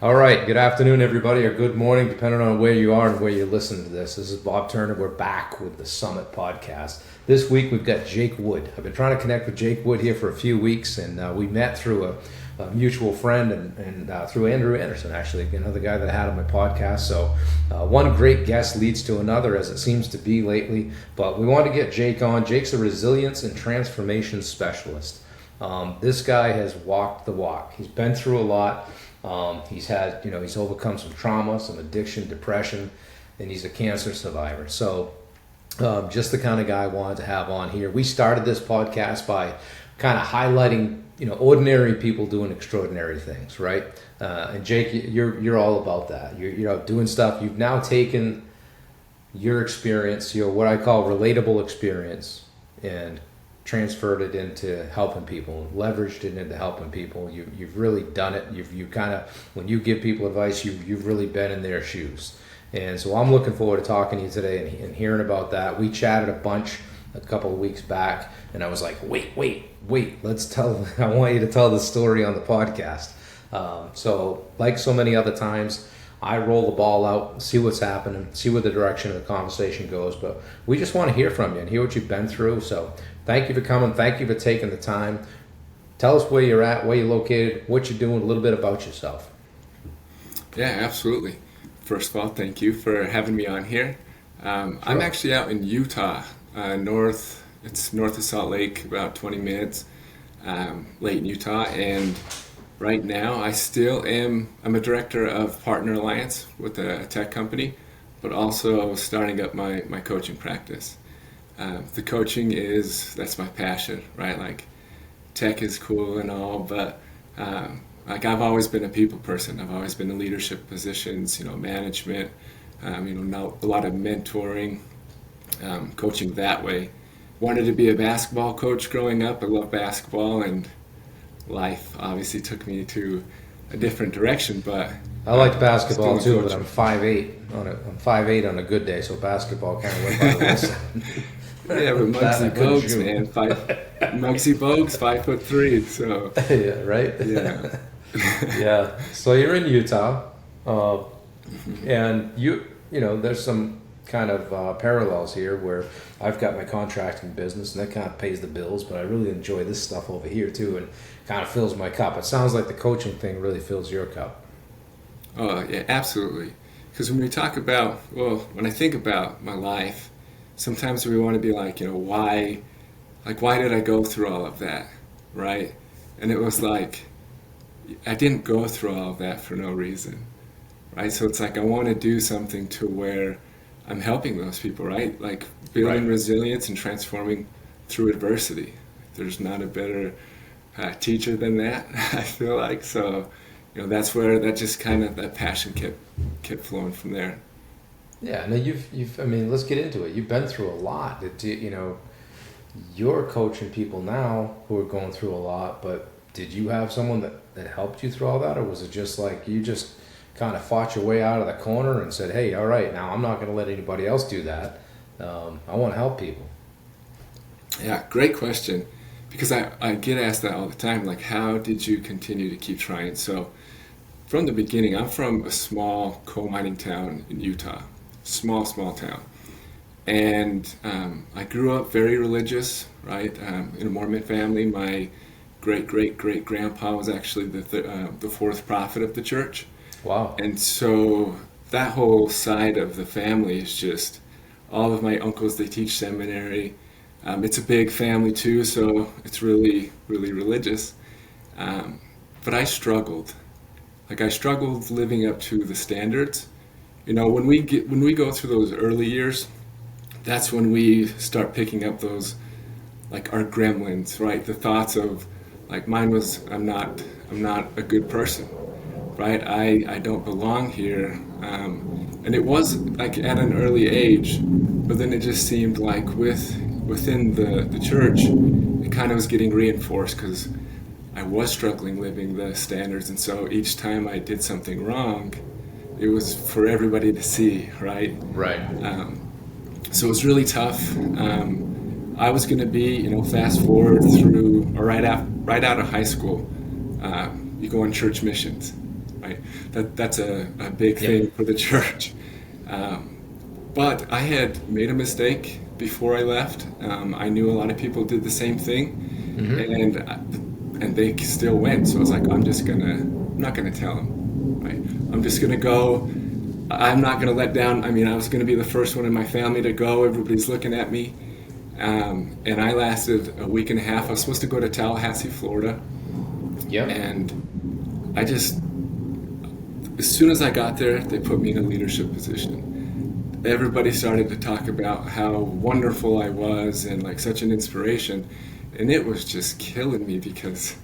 All right, good afternoon, everybody, or good morning, depending on where you are and where you listen to this. This is Bob Turner. We're back with the Summit Podcast. This week, we've got Jake Wood. I've been trying to connect with Jake Wood here for a few weeks, and we met through a mutual friend and through Andrew Anderson, actually, another guy that I had on my podcast. So one great guest leads to another, as it seems to be lately. But we wanted to get Jake on. Jake's a resilience and transformation specialist. This guy has walked the walk. He's been through a lot. He's overcome some trauma, some addiction, depression, and he's a cancer survivor. So just the kind of guy I wanted to have on here. We started this podcast by kind of highlighting, ordinary people doing extraordinary things, right? And Jake, you're all about that. You're doing stuff. You've now taken your experience, your what I call relatable experience, and transferred it into helping people, leveraged it into helping people. You've really done it. You kind of, when you give people advice, you've really been in their shoes. And so I'm looking forward to talking to you today and hearing about that. We chatted a bunch a couple of weeks back, and I was like, wait, I want you to tell the story on the podcast. So like so many other times, I roll the ball out, see what's happening, see where the direction of the conversation goes. But we just want to hear from you and hear what you've been through. So thank you for coming. Thank you for taking the time. Tell us where you're at, where you're located, what you're doing, a little bit about yourself. Yeah, absolutely. First of all, thank you for having me on here. Sure. I'm actually out in Utah, it's north of Salt Lake, about 20 minutes, late in Utah. And right now, I'm a director of Partner Alliance with a tech company, but also starting up my coaching practice. The coaching that's my passion, right? Like, tech is cool and all, but I've always been a people person. I've always been in leadership positions, management, now a lot of mentoring, coaching that way. Wanted to be a basketball coach growing up. I love basketball, and life obviously took me to a different direction, but I like basketball too, but I'm 5'8". I'm 5'8" on a good day, so basketball kind of went by the wayside. Yeah, but Muggsy Bogues, man, Muggsy Bogues, 5'3", so yeah, right. Yeah. Yeah. So you're in Utah, and there's some kind of parallels here where I've got my contracting business, and that kind of pays the bills, but I really enjoy this stuff over here too, and kind of fills my cup. It sounds like the coaching thing really fills your cup. Oh, yeah, absolutely. Because when I think about my life, sometimes we want to be like, why did I go through all of that, right? And it was like, I didn't go through all of that for no reason, right? So it's like, I want to do something to where I'm helping those people, right? Like building resilience and transforming through adversity. There's not a better teacher than that, I feel like. So, that's where that passion kept flowing from there. Yeah, no, let's get into it. You've been through a lot. You're coaching people now who are going through a lot, but did you have someone that helped you through all that, or was it just like you just kind of fought your way out of the corner and said, hey, all right, now I'm not going to let anybody else do that. I want to help people. Yeah, great question. Because I get asked that all the time, like, how did you continue to keep trying? So from the beginning, I'm from a small coal mining town in Utah, small town. And I grew up very religious, right, in a Mormon family. My great-great-great-grandpa was actually the fourth prophet of the church. Wow. And so that whole side of the family is just, all of my uncles, they teach seminary. It's a big family too, so it's really, really religious. But I struggled. I struggled living up to the standards. When we go through those early years, that's when we start picking up those, like, our gremlins, right? The thoughts of, like, mine was, I'm not a good person, right? I don't belong here. And it was like at an early age, but then it just seemed like within the church, it kind of was getting reinforced because I was struggling living the standards. And so each time I did something wrong, it was for everybody to see, right? Right. So it was really tough. I was going to be, fast forward through, or right out of high school, you go on church missions. right? That's a big Yep. thing for the church. Um, but I had made a mistake before I left. I knew a lot of people did the same thing, Mm-hmm. and they still went. So I was like, I'm not gonna tell them, right? I'm just gonna go. I'm not gonna let down. I mean, I was gonna be the first one in my family to go. Everybody's looking at me, and I lasted a week and a half. I was supposed to go to Tallahassee, Florida, Yep. and I just, as soon as I got there, they put me in a leadership position. Everybody started to talk about how wonderful I was and like such an inspiration. And it was just killing me because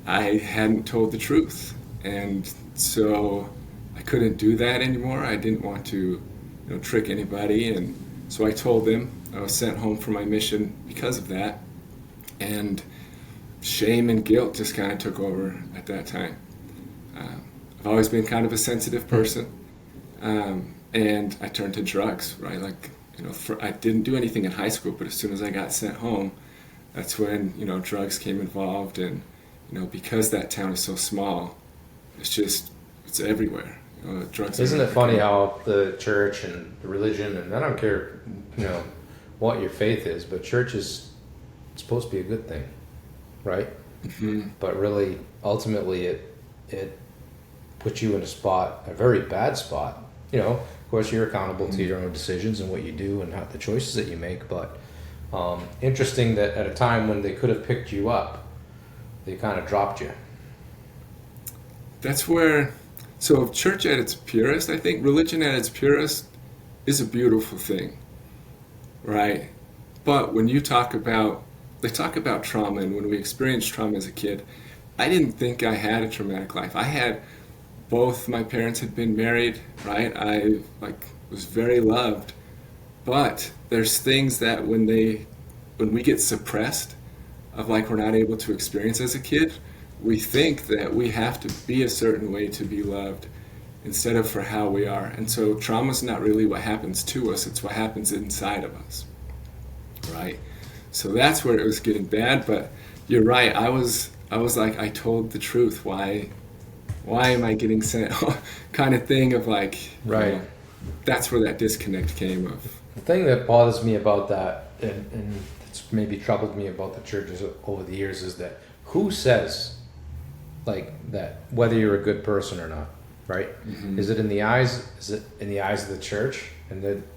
I hadn't told the truth. And so I couldn't do that anymore. I didn't want to, trick anybody. And so I told them I was sent home for my mission because of that. And shame and guilt just kind of took over at that time. I've always been kind of a sensitive person, and I turned to drugs. Right, like I didn't do anything in high school, but as soon as I got sent home, that's when drugs came involved, and because that town is so small, it's everywhere. Drugs Isn't are it funny how the church and the religion, and I don't care, what your faith is, but church is supposed to be a good thing, right? Mhm. But really, ultimately, it puts you in a very bad spot. Of course, you're accountable to your own decisions and what you do and how the choices that you make. But interesting that at a time when they could have picked you up, they kind of dropped you. That's where, so church at its purest, I think religion at its purest is a beautiful thing, right? But when they talk about trauma, and when we experienced trauma as a kid, I didn't think I had a traumatic life. I had both my parents had been married, right? I like was very loved, but there's things that when we get suppressed of like we're not able to experience as a kid, we think that we have to be a certain way to be loved instead of for how we are. And so trauma's not really what happens to us, it's what happens inside of us, right? So that's where it was getting bad, but you're right. I was like I told the truth. Why am I getting sent? Kind of thing of like, Right. that's where that disconnect came of. The thing that bothers me about that, and it's maybe troubled me about the churches over the years, is that who says like that whether you're a good person or not, right? Hmm. Is it in the eyes? Is it in the eyes of the church,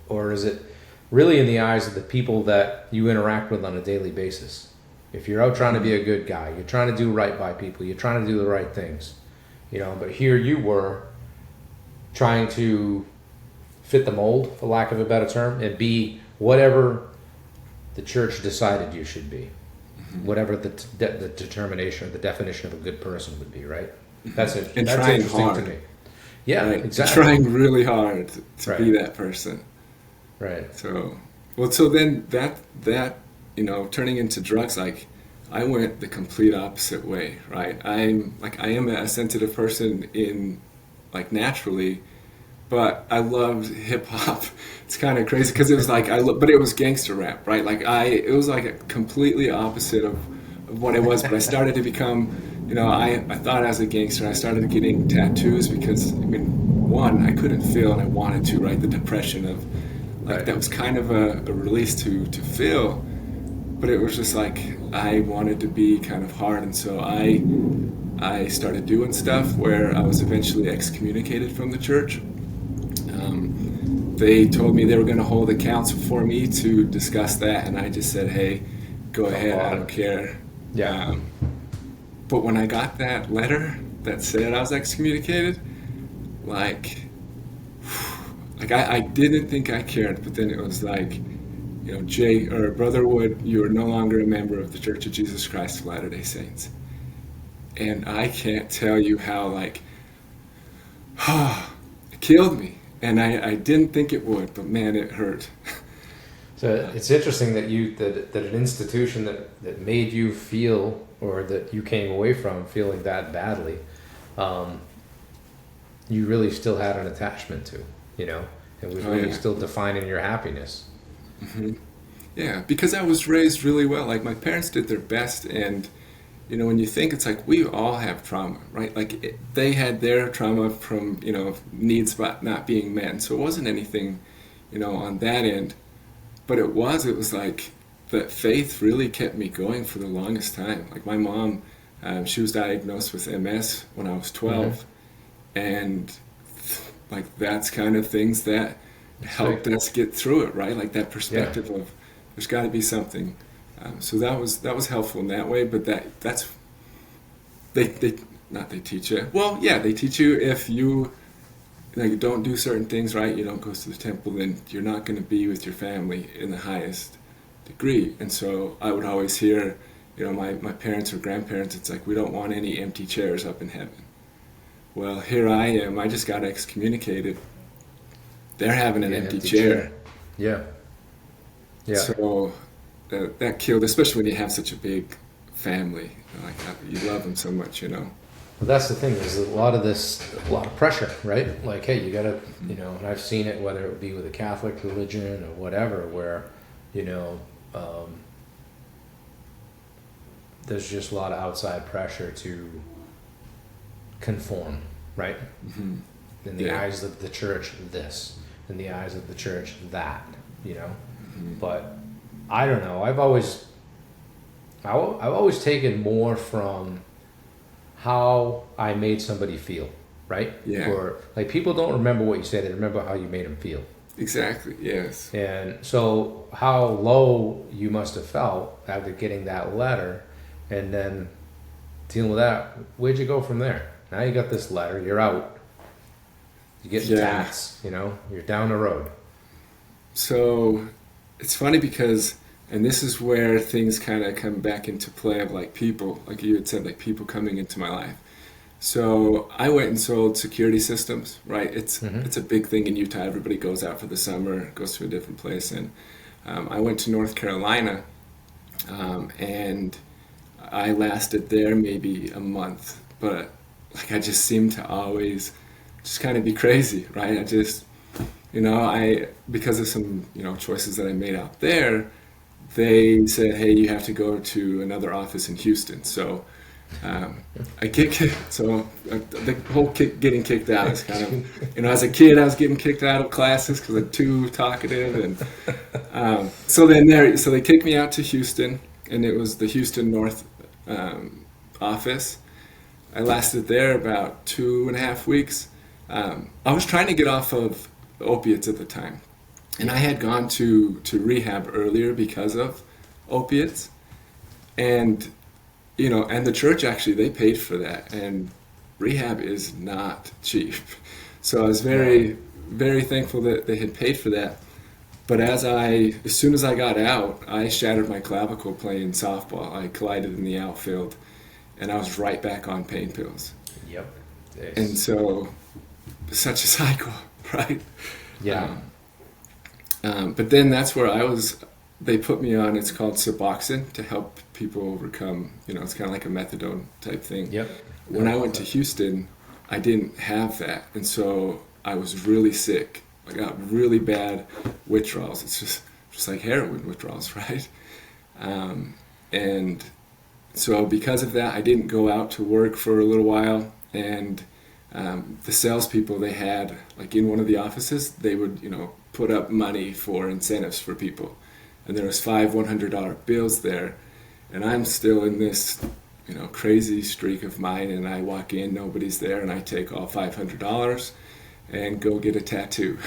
or is it really in the eyes of the people that you interact with on a daily basis? If you're out trying to be a good guy, you're trying to do right by people, you're trying to do the right things, But here you were trying to fit the mold, for lack of a better term, and be whatever the church decided you should be, whatever the determination or the definition of a good person would be, right? That's it. And That's trying interesting to hard, me. Yeah, right? And exactly. trying really hard to be Right, that person. right. So, well, so then that turning into drugs, like I went the complete opposite way, right? I am a sensitive person in like naturally, but I loved hip hop. It's kind of crazy because it was like but it was gangster rap, right? It was like a completely opposite of what it was. But I started to become, I thought as a gangster. I started getting tattoos because one, I couldn't feel and I wanted to, right? The depression of like Right. that was kind of a release to feel, but it was just like I wanted to be kind of hard, and so I started doing stuff where I was eventually excommunicated from the church. They told me they were going to hold a council for me to discuss that, and I just said, "Hey, go Come ahead. I on. don't care." Yeah. Um, but when I got that letter that said I was excommunicated, like, I didn't think I cared, but then it was like, Jay or Brother Wood, you are no longer a member of the Church of Jesus Christ of Latter-day Saints, and I can't tell you how like, it killed me. And I didn't think it would, but man, it hurt. So it's interesting that that an institution that made you feel, or that you came away from feeling that badly, you really still had an attachment to, it was Oh really yeah. still defining your happiness. Hmm. Yeah, because I was raised really well. Like my parents did their best, and when you think, it's like we all have trauma, right? Like they had their trauma from, needs not being met. So it wasn't anything, on that end. But it was like that faith really kept me going for the longest time. Like my mom, she was diagnosed with MS when I was 12. And like that's kind of things that helped us get through it, right? Like that perspective of there's got to be something. So that was helpful in that way. But that's they not they teach you. Well, yeah, they teach you if you don't do certain things right, you don't go to the temple, then you're not going to be with your family in the highest degree. And so I would always hear, my parents or grandparents, it's like, we don't want any empty chairs up in heaven. Well, here I am. I just got excommunicated. They're having an empty chair. Yeah. Yeah. So that killed, especially when you have such a big family. Like you love them so much, Well, that's the thing, is a lot of pressure, right? Like, hey, you gotta, and I've seen it, whether it be with the Catholic religion or whatever, where, there's just a lot of outside pressure to conform, right? Mm-hmm. In the eyes of the church, this. In the eyes of the church, that. Mm-hmm. But I don't know. I've always taken more from how I made somebody feel, right? Yeah. Or like, people don't remember what you said; they remember how you made them feel. Exactly. Yes. And so, how low you must have felt after getting that letter, and then dealing with that. Where'd you go from there? Now you got this letter. You're out. You get tats. You're down the road. So it's funny because, and this is where things kind of come back into play of like people, like you had said, like people coming into my life. So I went and sold security systems, right? It's a big thing in Utah. Everybody goes out for the summer, goes to a different place. And I went to North Carolina, and I lasted there maybe a month. But like I just seemed to always just kind of be crazy, right? I just, because of some, choices that I made out there, they said, hey, you have to go to another office in Houston. So the whole getting kicked out is kind of, as a kid, I was getting kicked out of classes because I'm too talkative. And so they kicked me out to Houston, and it was the Houston North office. I lasted there about 2.5 weeks. I was trying to get off of opiates at the time. And I had gone to rehab earlier because of opiates. And, and the church actually, they paid for that. And rehab is not cheap. So I was very, very thankful that they had paid for that. But as soon as I got out, I shattered my clavicle playing softball. I collided in the outfield, and I was right back on pain pills. Yep. Yes. And so, such a cycle, right? Yeah. But then that's where they put me on, it's called Suboxone, to help people overcome, it's kind of like a methadone type thing. Yep. When I went to Houston, I didn't have that. And so I was really sick. I got really bad withdrawals. It's just like heroin withdrawals, right? And so because of that, I didn't go out to work for a little while. And the salespeople they had, like in one of the offices, they would, put up money for incentives for people. And there was 5 $100 bills there. And I'm still in this, crazy streak of mine. And I walk in, nobody's there, and I take all $500 and go get a tattoo.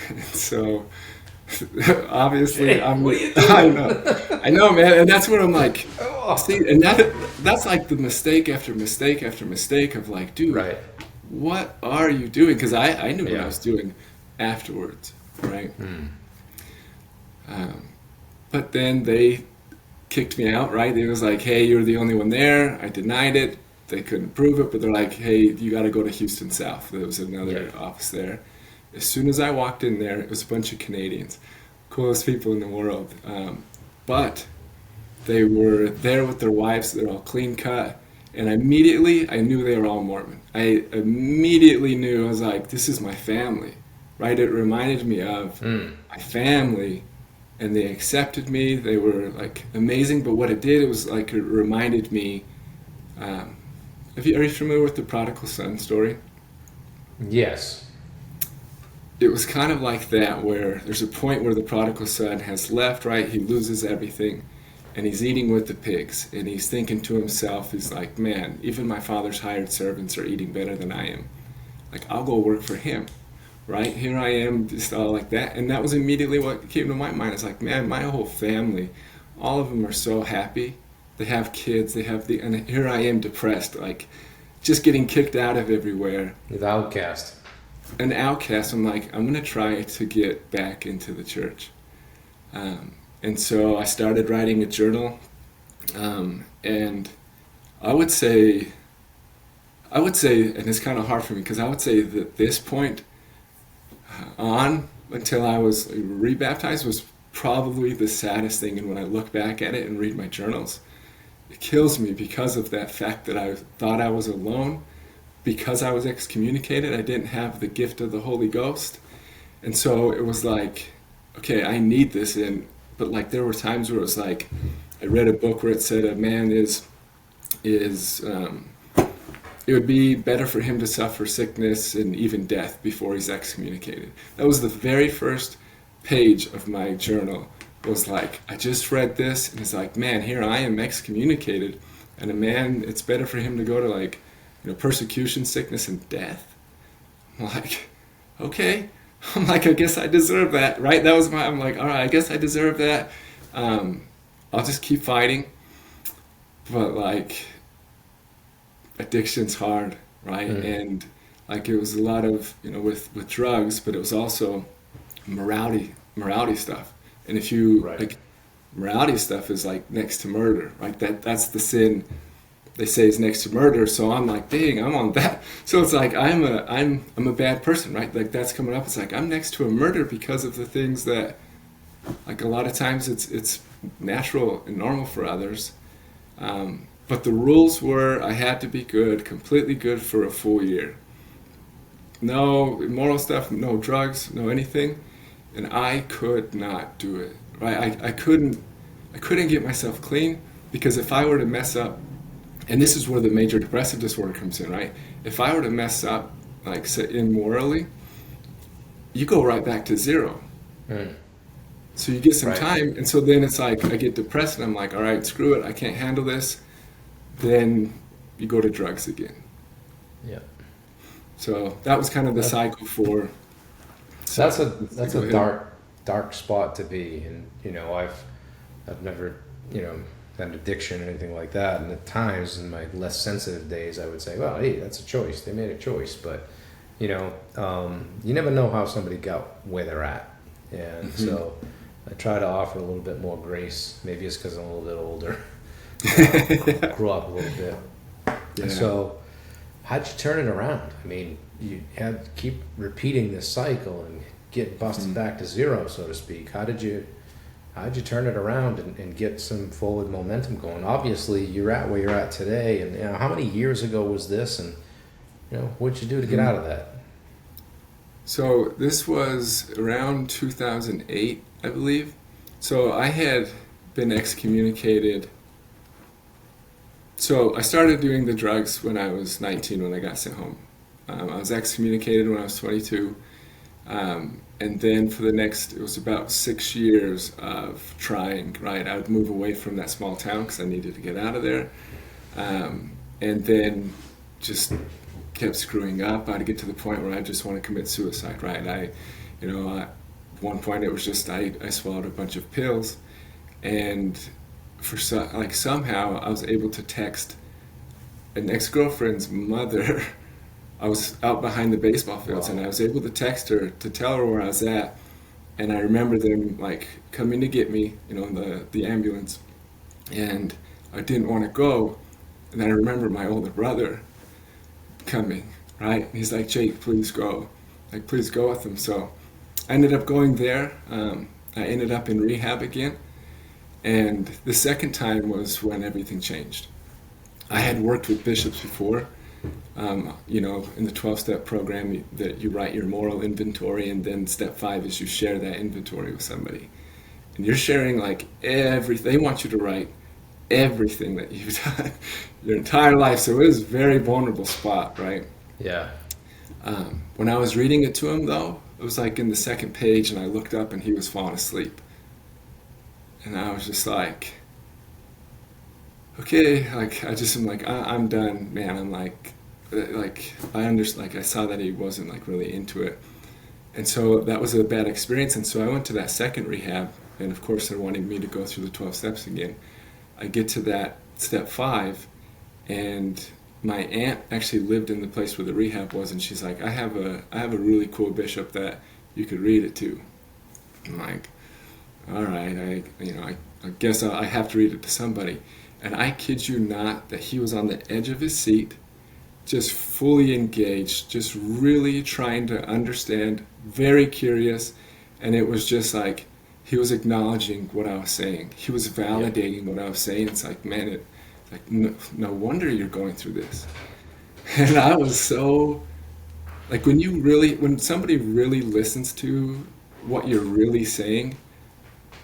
And so obviously what are you doing? I know, man. And that's where I'm like, see, and that's like the mistake after mistake after mistake of like, dude, right. What are you doing? Because I knew what I was doing afterwards, right? But then they kicked me out, right? It was like, hey, you're the only one there. I denied it. They couldn't prove it, but they're like, hey, you got to go to Houston South. There was another office there. As soon as I walked in there, it was a bunch of Canadians, coolest people in the world. But they were there with their wives. They're all clean cut. And immediately, I knew they were all Mormon. I immediately knew, I was like, this is my family, right? It reminded me of my family, and they accepted me. They were like amazing. But what it did, it was like, it reminded me Um, are you familiar with the prodigal son story? Yes. It was kind of like that, where there's a point where the prodigal son has left, right? He loses everything, and he's eating with the pigs, and he's thinking to himself, he's like, man, even my father's hired servants are eating better than I am. Like, I'll go work for him, right? Here I am, just all like that. And that was immediately what came to my mind. It's like, man, my whole family, all of them are so happy. They have kids, and here I am depressed, like, just getting kicked out of everywhere. The outcast. An outcast. I'm like, I'm gonna try to get back into the church. And so I started writing a journal, and I would say, and it's kind of hard for me because I would say that this point on until I was rebaptized was probably the saddest thing. And when I look back at it and read my journals, it kills me because of that fact that I thought I was alone. Because I was excommunicated, I didn't have the gift of the Holy Ghost. And so it was like, okay, I need this. But like there were times where it was like, I read a book where it said a man it would be better for him to suffer sickness and even death before he's excommunicated. That was the very first page of my journal. Was like, I just read this, and it's like, man, here I am excommunicated, and a man, it's better for him to go to like, persecution, sickness, and death. I'm like, okay. I'm like, I guess I deserve that, right? I'm like, all right, I guess I deserve that. I'll just keep fighting. But like, addiction's hard, right? And like, it was a lot of, with drugs, but it was also morality stuff. And if you, like, morality stuff is like next to murder, right? That's the sin they say is next to murder. So I'm like, dang, I'm on that. So it's like I'm a bad person, right? Like that's coming up. It's like I'm next to a murder because of the things that, like, a lot of times it's natural and normal for others. But the rules were I had to be good, completely good for a full year. No immoral stuff, no drugs, no anything, and I could not do it. Right? I couldn't get myself clean, because if I were to mess up. And this is where the major depressive disorder comes in, right? If I were to mess up, like, say, immorally, you go right back to zero. So you get some time, and so then it's like I get depressed, and I'm like, all right, screw it, I can't handle this. Then you go to drugs again. Yeah. So that was kind of the cycle for. That's a dark spot to be, and I've never an addiction or anything like that. And at times in my less sensitive days, I would say, well, hey, that's a choice. They made a choice. But, you never know how somebody got where they're at. And so I try to offer a little bit more grace. Maybe it's because I'm a little bit older. Grew up a little bit. Yeah. So how'd you turn it around? I mean, you had to keep repeating this cycle and get busted back to zero, so to speak. How'd you turn it around and get some forward momentum going? Obviously, you're at where you're at today, and how many years ago was this, and what'd you do to get out of that? So this was around 2008, I believe. So I had been excommunicated. So I started doing the drugs when I was 19, when I got sent home. I was excommunicated when I was 22. And then for it was about 6 years of trying, right? I would move away from that small town because I needed to get out of there. And then just kept screwing up. I'd get to the point where I just want to commit suicide, right? At one point it was just, I swallowed a bunch of pills, and somehow I was able to text an ex-girlfriend's mother. I was out behind the baseball fields, and I was able to text her to tell her where I was at. And I remember them like coming to get me, in the ambulance, and I didn't want to go. And then I remember my older brother coming, right? And he's like, Jake, please go. Like, please go with him. So I ended up going there. I ended up in rehab again. And the second time was when everything changed. I had worked with bishops before. In the 12-step program, that you write your moral inventory, and then step 5 is you share that inventory with somebody. And you're sharing like everything. They want you to write everything that you've done your entire life. So it was a very vulnerable spot, right? Yeah. When I was reading it to him, though, it was like in the second page, and I looked up and he was falling asleep. And I was just like, okay, like I just am like, I'm done, man. I'm like I understand, like I saw that he wasn't like really into it. And so that was a bad experience. And so I went to that second rehab, and of course they're wanting me to go through the 12 steps again. I get to that step 5, and my aunt actually lived in the place where the rehab was, and she's like, I have a really cool bishop that you could read it to. I'm like, all right, I guess I have to read it to somebody. And I kid you not that he was on the edge of his seat, just fully engaged, just really trying to understand, very curious. And it was just like he was acknowledging what I was saying. He was Yeah. validating what I was saying. It's like, man, like no wonder you're going through this. And I was so like when somebody really listens to what you're really saying,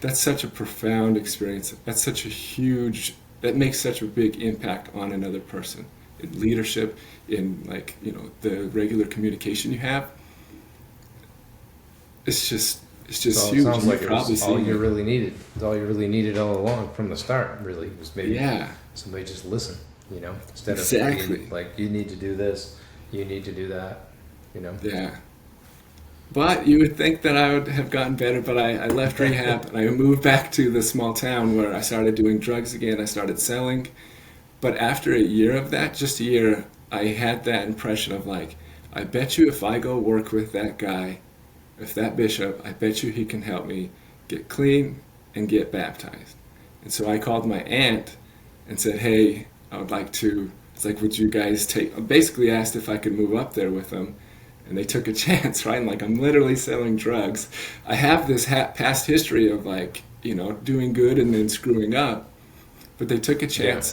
that's such a profound experience. That's such a huge, that makes such a big impact on another person in leadership, in like, the regular communication you have. It's just So it huge. sounds And you've like it probably was all seen you it. really needed. It's all you really needed all along from the start, really, was maybe Yeah, somebody just listen, instead of being exactly. like, you need to do this, you need to do that, Yeah. But you would think that I would have gotten better, but I left rehab and I moved back to the small town where I started doing drugs again. I started selling. But after a year of that, just a year, I had that impression of like, I bet you if I go work with that guy, if that bishop, I bet you he can help me get clean and get baptized. And so I called my aunt and said, hey, I would like to, it's like, would you guys take, I basically asked if I could move up there with them. And they took a chance, right? And like, I'm literally selling drugs. I have this past history of like, doing good and then screwing up. But they took a Yeah. chance.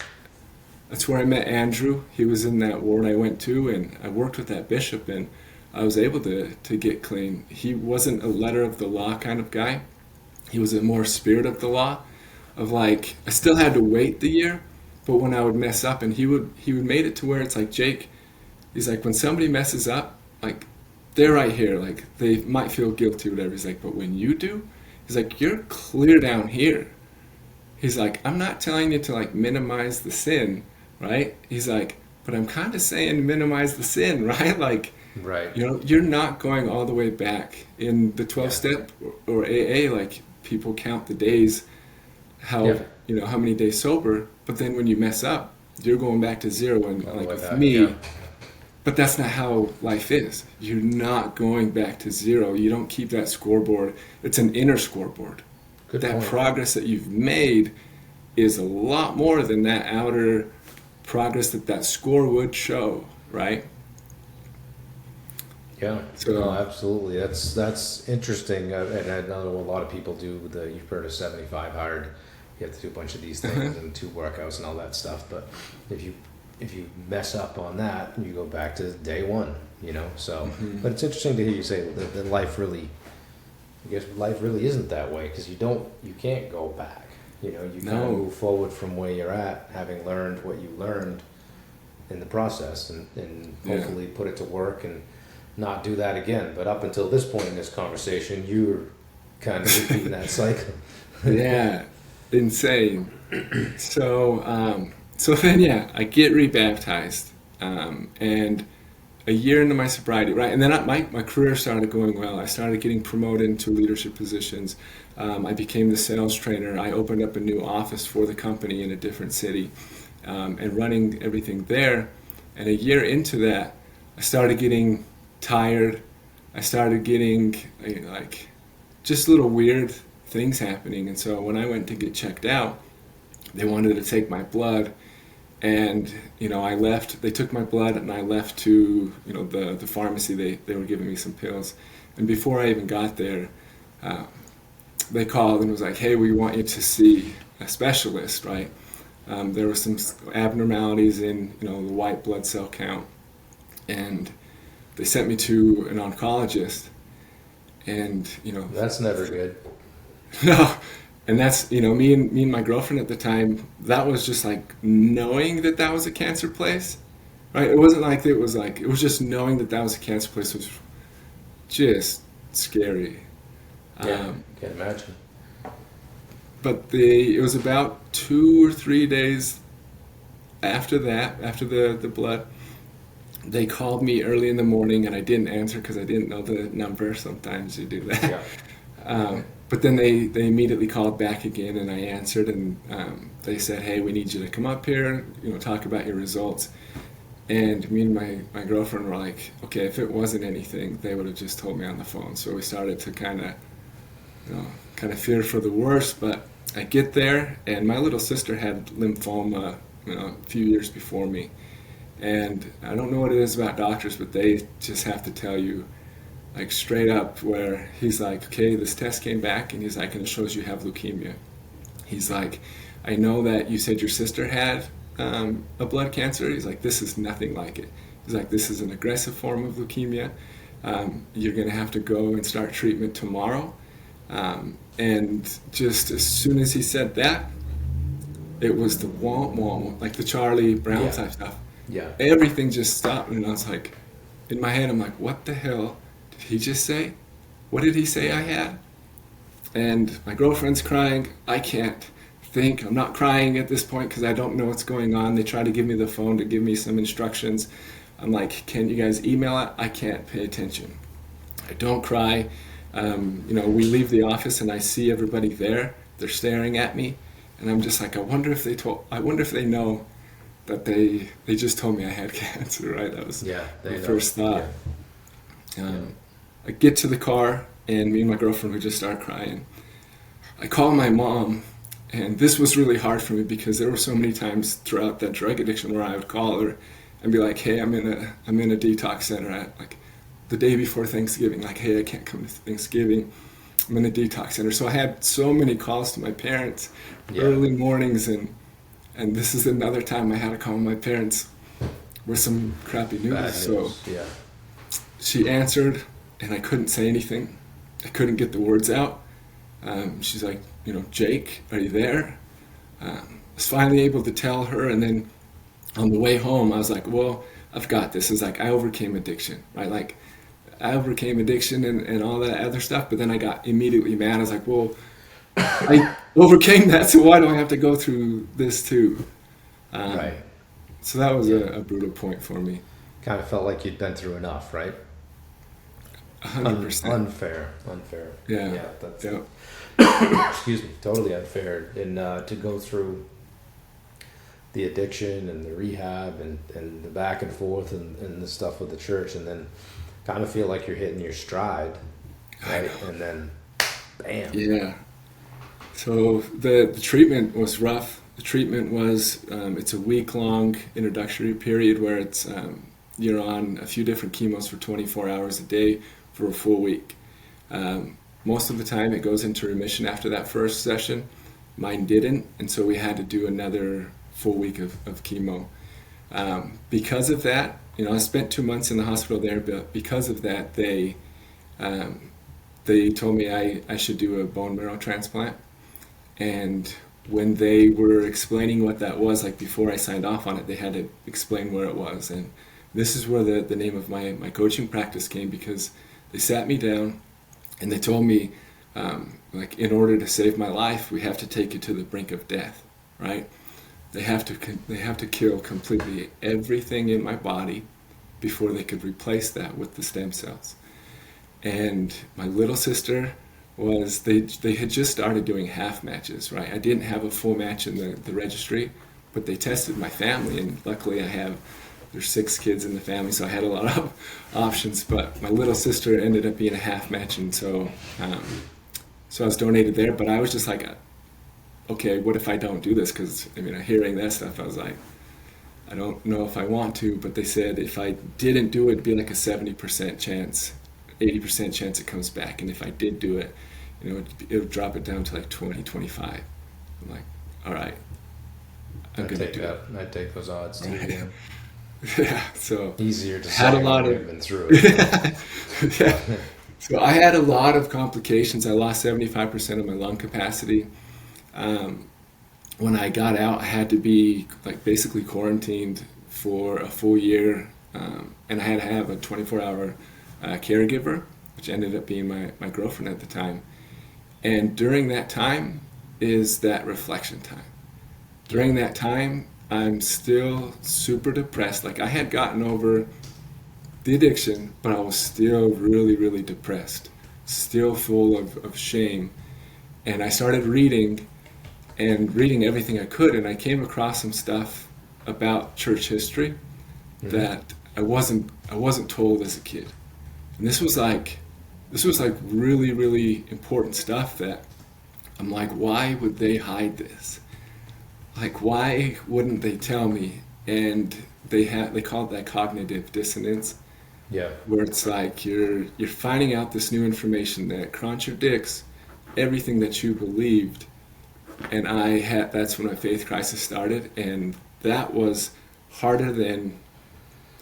That's where I met Andrew. He was in that ward I went to, and I worked with that bishop, and I was able to get clean. He wasn't a letter of the law kind of guy. He was a more spirit of the law, of like I still had to wait the year, but when I would mess up, and he would made it to where it's like Jake. He's like when somebody messes up, like they're right here, like they might feel guilty, or whatever. He's like, but when you do, he's like you're clear down here. He's like, I'm not telling you to like minimize the sin, right? He's like, but I'm kind of saying minimize the sin, right? Like, Right. you're not going all the way back in the 12 Yeah. step or AA, like people count the days, how, Yeah. how many days sober, but then when you mess up, you're going back to zero. And All the like way with back. Yeah. me, but that's not how life is. You're not going back to zero. You don't keep that scoreboard. It's an inner scoreboard. Good That point. progress that you've made is a lot more than that outer progress that score would show, right? Yeah, no, So, absolutely. That's interesting, and I know a lot of people do the you've heard of 75 hard. You have to do a bunch of these things and 2 workouts and all that stuff. But if you mess up on that, you go back to day one. So, mhm. but it's interesting to hear you say that life really, I guess life really isn't that way because you can't go back. You kind of No, move forward from where you're at, having learned what you learned in the process, and yeah, hopefully put it to work and not do that again. But up until this point in this conversation, you're kind of repeating that cycle. yeah, insane. So then, yeah, I get rebaptized, and a year into my sobriety, right, and then my career started going well. I started getting promoted into leadership positions. I became the sales trainer. I opened up a new office for the company in a different city, and running everything there. And a year into that, I started getting tired. I started getting like just little weird things happening. And so when I went to get checked out, they wanted to take my blood, and I left. They took my blood, and I left to the pharmacy. They were giving me some pills, and before I even got there, uh, they called and was like, "Hey, we want you to see a specialist." Right? There were some abnormalities in the white blood cell count, and they sent me to an oncologist, and That's never good. no, And that's, me and my girlfriend at the time, that was just like knowing that that was a cancer place, right? It wasn't like it was just knowing that that was a cancer place was just scary. Yeah, Um, can't imagine. but it was about 2 or 3 days after that, after the blood, they called me early in the morning and I didn't answer because I didn't know the number. Sometimes you do that. Yeah. But then they immediately called back again and I answered and they said, hey, we need you to come up here, talk about your results. And me and my girlfriend were like, okay, if it wasn't anything, they would have just told me on the phone. So we started to kind of fear for the worst. But I get there and my little sister had lymphoma, a few years before me. And I don't know what it is about doctors, but they just have to tell you, like straight up, where he's like, okay, this test came back, and he's like, and it shows you have leukemia. He's like, I know that you said your sister had a blood cancer. He's like, this is nothing like it. He's like, this is an aggressive form of leukemia. You're going to have to go and start treatment tomorrow. And just as soon as he said that, it was the womp womp, like the Charlie Brown Yeah. type stuff. Yeah. Everything just stopped, and I was like, in my head, I'm like, what the hell did he just say? What did he say I had? And my girlfriend's crying. I can't think. I'm not crying at this point because I don't know what's going on. They try to give me the phone to give me some instructions. I'm like, can you guys email it? I can't pay attention. I don't cry. We leave the office and I see everybody there. They're staring at me, and I'm just like, I wonder if they know that they just told me I had cancer, right? That was Yeah. my They know. first thought. Yeah. I get to the car, and me and my girlfriend, we just start crying. I call my mom, and this was really hard for me because there were so many times throughout that drug addiction where I would call her and be like, hey, I'm in a detox center at like the day before Thanksgiving, like, hey, I can't come to Thanksgiving. I'm in a detox center. So I had so many calls to my parents, Yeah. early mornings, and this is another time I had to call my parents with some crappy news. Bad So news. Yeah. she answered, and I couldn't say anything. I couldn't get the words out. She's like, Jake, are you there? I was finally able to tell her, and then on the way home, I was like, well, I've got this. It's like I overcame addiction, right? Like I overcame addiction and all that other stuff, but then I got immediately mad. I was like, well, I overcame that, so why do I have to go through this too? Right. So that was Yeah. a brutal point for me. Kind of felt like you'd been through enough, right? 100%. Unfair. Yeah. Yeah. That's Yeah. excuse me. Totally unfair. And to go through the addiction and the rehab and the back and forth and the stuff with the church, and then kind of feel like you're hitting your stride, I right? And then, bam. Yeah. So the treatment was rough. The treatment was it's a week-long introductory period where it's you're on a few different chemos for 24 hours a day for a full week. Most of the time it goes into remission after that first session. Mine didn't, and so we had to do another full week of chemo. Because of that, I spent 2 months in the hospital there, but because of that, they told me I should do a bone marrow transplant. And when they were explaining what that was, like before I signed off on it, they had to explain where it was. And this is where the name of my coaching practice came, because they sat me down and they told me, like, in order to save my life, we have to take you to the brink of death, right? They have to kill completely everything in my body before they could replace that with the stem cells. And my little sister they had just started doing half matches, right? I didn't have a full match in the registry, but they tested my family, and luckily there's 6 kids in the family, so I had a lot of options. But my little sister ended up being a half match, and so I was donated there. But I was just like, okay, what if I don't do this? Because hearing that stuff, I was like, I don't know if I want to. But they said if I didn't do it, it'd be like a 70% chance, 80% chance it comes back, and if I did do it, it would drop it down to like 20, 25. I'm like, all right, I'm gonna do it. I'd take those odds too. Right. Yeah. Yeah, so Easier to had say a lot when of you've been through it. yeah. So I had a lot of complications. I lost 75% of my lung capacity. Um, when I got out, I had to be like basically quarantined for a full year, and I had to have a 24-hour caregiver, which ended up being my girlfriend at the time. And during that time is that reflection time. Yeah. During that time, I'm still super depressed. Like I had gotten over the addiction, but I was still really, really depressed, still full of shame. And I started reading and reading everything I could, and I came across some stuff about church history Hmm. that I wasn't told as a kid. And this was like really, really important stuff that I'm like, why would they hide this? Like, why wouldn't they tell me? And they call it that cognitive dissonance, Yeah. where it's like you're finding out this new information that contradicts everything that you believed. And that's when my faith crisis started, and that was harder than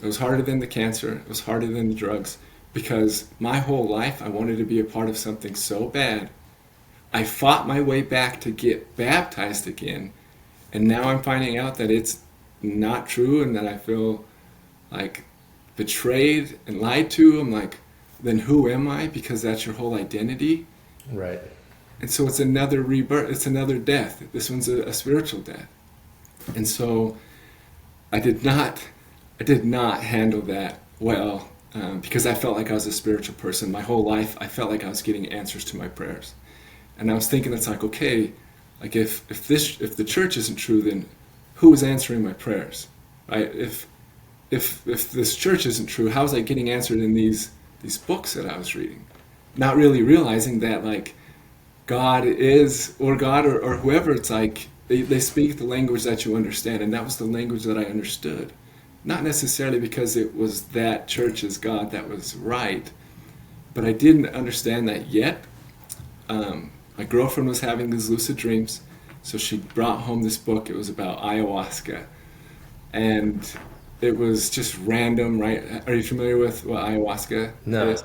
it was harder than the cancer, it was harder than the drugs, because my whole life I wanted to be a part of something so bad. I fought my way back to get baptized again, and now I'm finding out that it's not true and that I feel like betrayed and lied to. I'm like, then who am I? Because that's your whole identity. Right. And so it's another rebirth, it's another death. This one's a spiritual death. And so I did not, I did not handle that well, because I felt like I was a spiritual person. My whole life, I felt like I was getting answers to my prayers. And I was thinking, it's like, okay, like if the church isn't true, then who is answering my prayers, right? If this church isn't true, how is I getting answered in these books that I was reading? Not really realizing that like God is, or God, or whoever, it's like they speak the language that you understand, and that was the language that I understood. Not necessarily because it was that church's God that was right, but I didn't understand that yet. My girlfriend was having these lucid dreams, so she brought home this book. It was about ayahuasca, and it was just random, right? Are you familiar with what ayahuasca No. is?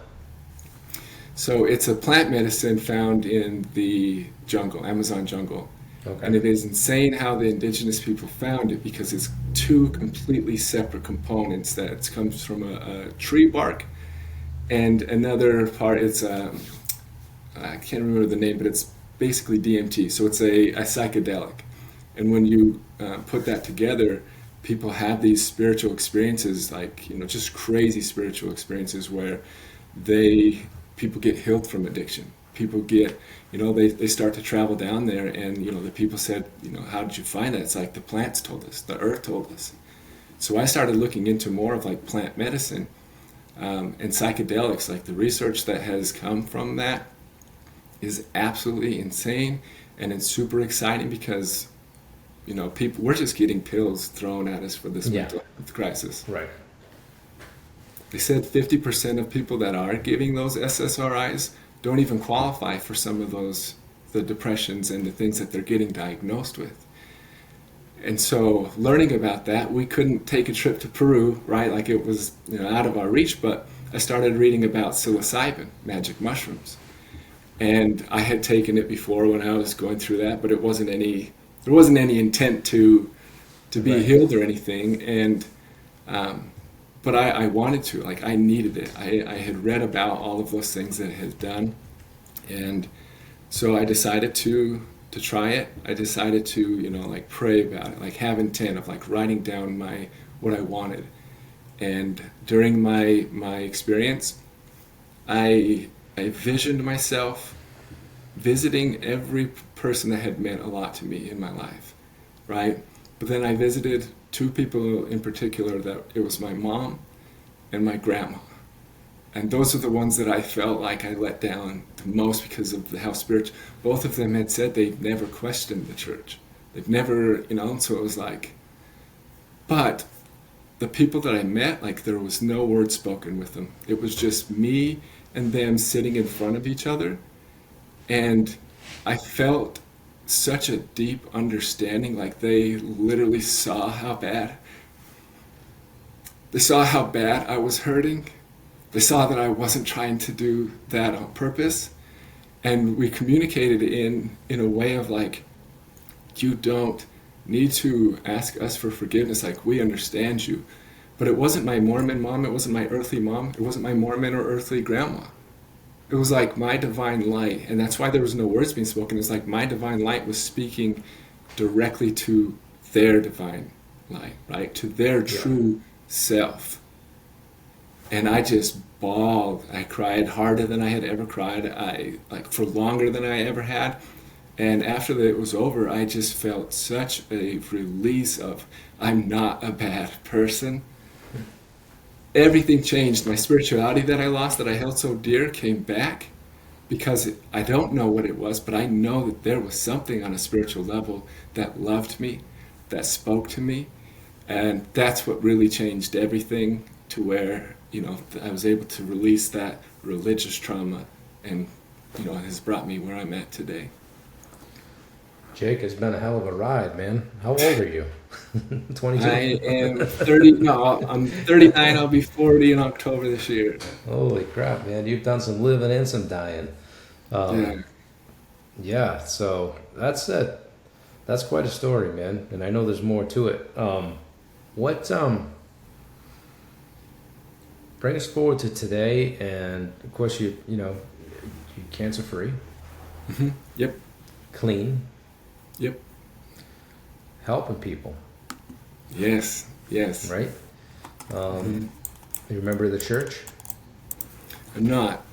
So it's a plant medicine found in the jungle, Amazon jungle. Okay. And it is insane how the indigenous people found it, because it's two completely separate components. That comes from a tree bark, and another part is I can't remember the name, but it's basically DMT. So it's a psychedelic. And when you put that together, people have these spiritual experiences, like, just crazy spiritual experiences where they people get healed from addiction. People get, they start to travel down there, and, the people said, how did you find that? It's like the plants told us, the earth told us. So I started looking into more of like plant medicine, and psychedelics. Like the research that has come from that is absolutely insane, and it's super exciting because, people, we're just getting pills thrown at us for this Yeah. mental health crisis. Right. They said 50% of people that are giving those SSRIs don't even qualify for some of the depressions and the things that they're getting diagnosed with. And so learning about that, we couldn't take a trip to Peru, right? Like it was, out of our reach, but I started reading about psilocybin, magic mushrooms. And I had taken it before when I was going through that, but there wasn't any intent to be Right. healed or anything. And but I wanted to, like I needed it. I had read about all of those things that it had done, and so I decided to try it. I decided to, like pray about it, like have intent of like writing down what I wanted. And during my experience, I visioned myself visiting every person that had meant a lot to me in my life, right? But then I visited two people in particular, that it was my mom and my grandma. And those are the ones that I felt like I let down the most, because of how spiritual. Both of them had said they've never questioned the church. They've never, so it was like, but the people that I met, like there was no word spoken with them. It was just me and them sitting in front of each other. And I felt such a deep understanding, like they literally saw how bad I was hurting. They saw that I wasn't trying to do that on purpose. And we communicated in a way of like, you don't need to ask us for forgiveness. Like, we understand you. But it wasn't my Mormon mom, it wasn't my earthly mom, it wasn't my Mormon or earthly grandma. It was like my divine light, and that's why there was no words being spoken. It's like my divine light was speaking directly to their divine light, right? To their true self. And I just bawled. I cried harder than I had ever cried. I like for longer than I ever had. And after it was over, I just felt such a release of, I'm not a bad person. Everything changed. My spirituality that I lost, that I held so dear, came back, because I don't know what it was, but I know that there was something on a spiritual level that loved me, that spoke to me. And that's what really changed everything, to where, I was able to release that religious trauma, and, it has brought me where I'm at today. Jake, it's been a hell of a ride, man. How old are you? 22? I am 30, no, I'm 39, I'll be 40 in October this year. Holy crap, man. You've done some living and some dying. Yeah. Yeah, so that's it. That's quite a story, man. And I know there's more to it. What bring us forward to today, and of course you're cancer free, Yep. clean, Yep. helping people, Yes. Yes. right? You remember the church? I'm not.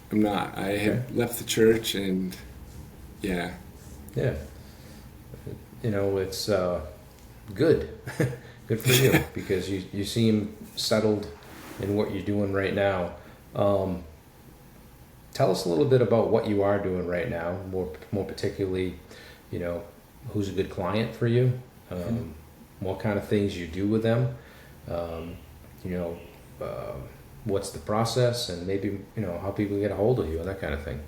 I have left the church, and yeah. Yeah. It's good. Good for you, because you seem settled in what you're doing right now. Tell us a little bit about what you are doing right now, more particularly, who's a good client for you, what kind of things you do with them, what's the process, and maybe, how people get a hold of you and that kind of thing.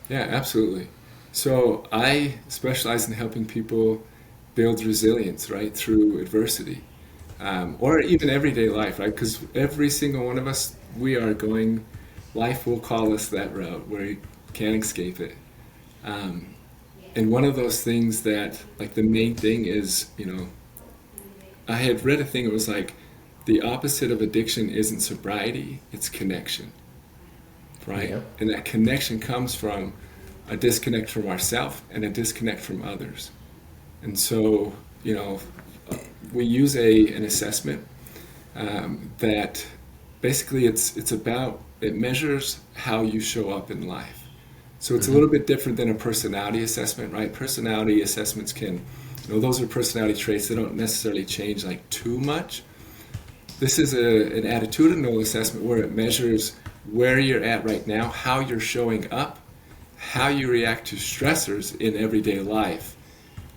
Yeah, absolutely. So I specialize in helping people build resilience, right, through adversity, or even everyday life, right? Because every single one of us, life will call us that route where you can't escape it. And one of those things that, like, the main thing is, I had read a thing, it was like, the opposite of addiction isn't sobriety, it's connection, right? Yep. And that connection comes from a disconnect from ourselves and a disconnect from others. And so, we use an assessment that basically it measures how you show up in life. So it's a little bit different than a personality assessment, right? Personality assessments those are personality traits that don't necessarily change like too much. This is an attitudinal assessment where it measures where you're at right now, how you're showing up, how you react to stressors in everyday life.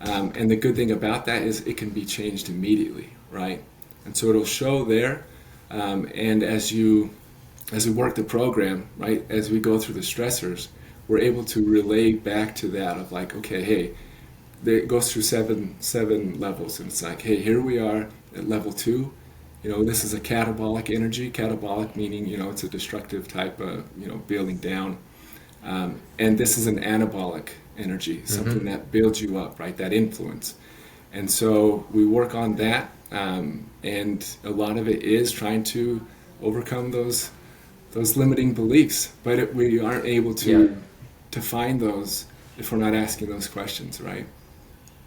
And the good thing about that is it can be changed immediately, right? And so it'll show there. And as we work the program, right, as we go through the stressors, we're able to relay back to that of like, okay, hey, it goes through seven levels. And it's like, hey, here we are at level 2. This is a catabolic energy. Catabolic meaning, it's a destructive type of, building down. And this is an anabolic energy, something that builds you up, right? That influence. And so we work on that. And a lot of it is trying to overcome those limiting beliefs. But we aren't able to find those if we're not asking those questions, right?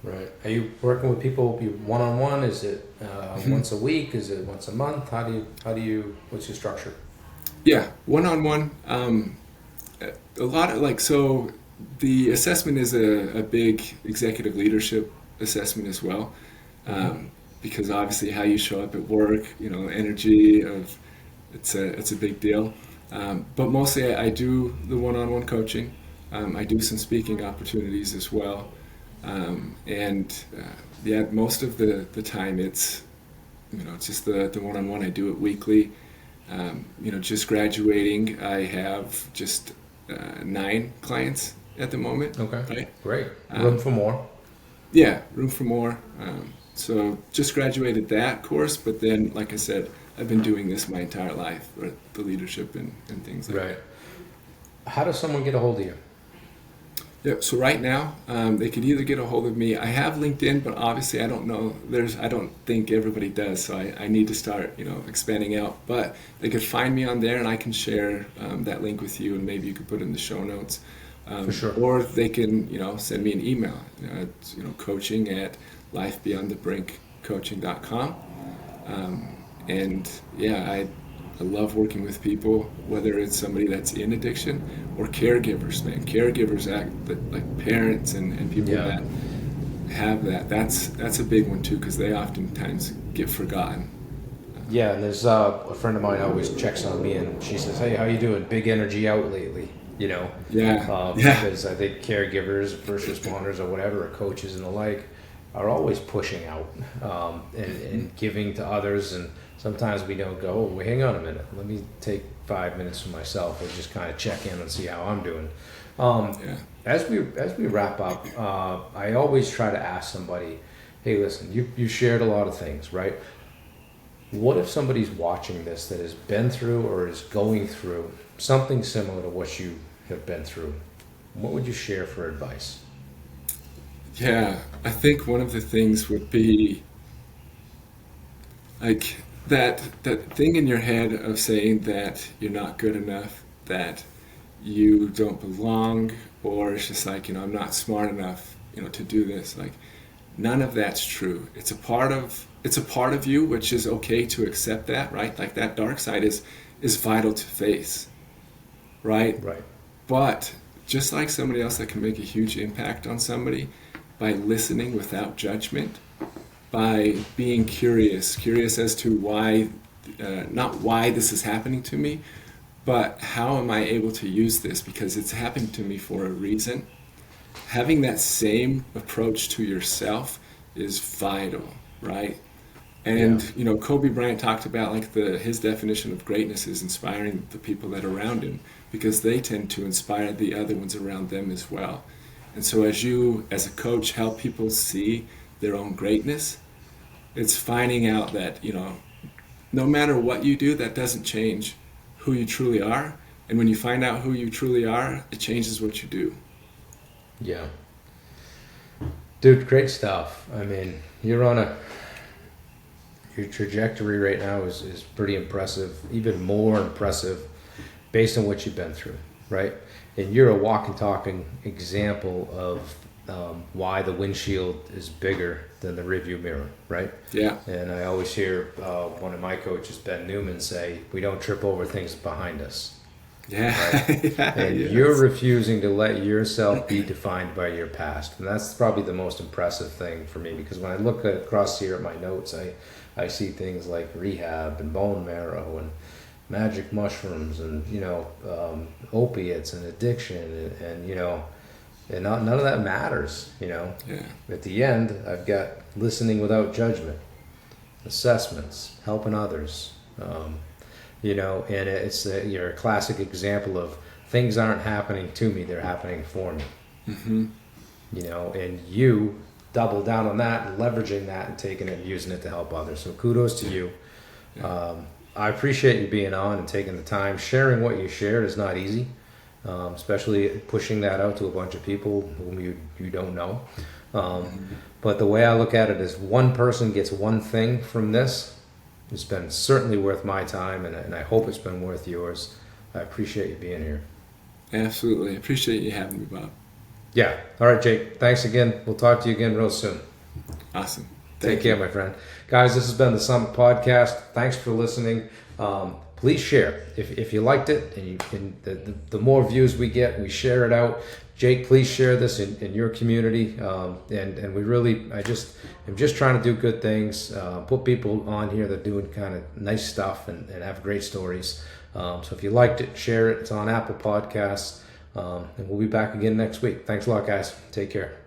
Right. Are you working with people one-on-one? Is it once a week? Is it once a month? How do you, what's your structure? Yeah, one-on-one. A lot of so the assessment is a big executive leadership assessment as well, because obviously how you show up at work, energy it's a big deal. But mostly I do the one-on-one coaching. I do some speaking opportunities as well. Most of the time it's just the one-on-one. I do it weekly. Just graduating, I have just 9 clients at the moment. Okay, right? Great. Room for more. Yeah, room for more. So just graduated that course, but then, like I said, I've been doing this my entire life, or the leadership and things like that. Right. How does someone get a hold of you? Yeah, so right now, they could either get a hold of me. I have LinkedIn, but obviously I don't know. I don't think everybody does, so I need to start, expanding out. But they could find me on there, and I can share that link with you, and maybe you could put it in the show notes. For sure. Or they can, send me an email. It's, coaching at lifebeyondthebrinkcoaching.com. And yeah, I love working with people, whether it's somebody that's in addiction or caregivers, man. Caregivers act like parents and people Yeah. that have that. That's a big one too, because they oftentimes get forgotten. Yeah, and there's a friend of mine always checks on me, and she says, "Hey, how you doing? Big energy out lately?" Yeah, yeah, Because I think caregivers, first responders, or whatever, or coaches and the like, are always pushing out and giving to others, and sometimes we don't go, "Oh, well, hang on a minute, let me take 5 minutes for myself and just kind of check in and see how I'm doing." yeah, As we wrap up, I always try to ask somebody, "Hey, listen, you shared a lot of things, right? What if somebody's watching this that has been through or is going through something similar to what you have been through? What would you share for advice?" yeah. I think one of the things would be like that thing in your head of saying that you're not good enough, that you don't belong, or it's just like, I'm not smart enough, to do this. Like, none of that's true. It's a part of you, which is okay to accept that, right? Like, that dark side is vital to face, right? Right. But just like somebody else that can make a huge impact on somebody, by listening without judgment, by being curious as to why, not why this is happening to me, but how am I able to use this, because it's happened to me for a reason. Having that same approach to yourself is vital, right? Yeah. And Kobe Bryant talked about, like, his definition of greatness is inspiring the people that are around him, because they tend to inspire the other ones around them as well. And so as you, as a coach, help people see their own greatness, it's finding out that, no matter what you do, that doesn't change who you truly are. And when you find out who you truly are, it changes what you do. Yeah. Dude, great stuff. I mean, your trajectory right now is pretty impressive, even more impressive based on what you've been through, right? And you're a walking, talking example of why the windshield is bigger than the rearview mirror, right? Yeah. And I always hear one of my coaches, Ben Newman, say, "We don't trip over things behind us." Yeah. Right? Yeah, And yes. you're refusing to let yourself be defined by your past. And that's probably the most impressive thing for me, because when I look across here at my notes, I see things like rehab and bone marrow and magic mushrooms and, opiates and addiction and none of that matters, Yeah. At the end, I've got listening without judgment, assessments, helping others, and you're a classic example of things aren't happening to me, they're happening for me, Mm-hmm. and you double down on that and leveraging that and taking it and using it to help others. So kudos to you. Yeah. I appreciate you being on and taking the time. Sharing what you shared is not easy, especially pushing that out to a bunch of people whom you don't know. But the way I look at it is, one person gets one thing from this. It's been certainly worth my time, and I hope it's been worth yours. I appreciate you being here. Absolutely. I appreciate you having me, Bob. Yeah. All right, Jake. Thanks again. We'll talk to you again real soon. Awesome. Take Thank care, you. my friend. Guys, this has been the Summit Podcast. Thanks for listening. Please share if you liked it, and you can. The more views we get, we share it out. Jake, please share this in your community. And we really, I'm just trying to do good things. Put people on here that are doing kind of nice stuff and have great stories. So if you liked it, share it. It's on Apple Podcasts. And we'll be back again next week. Thanks a lot, guys. Take care.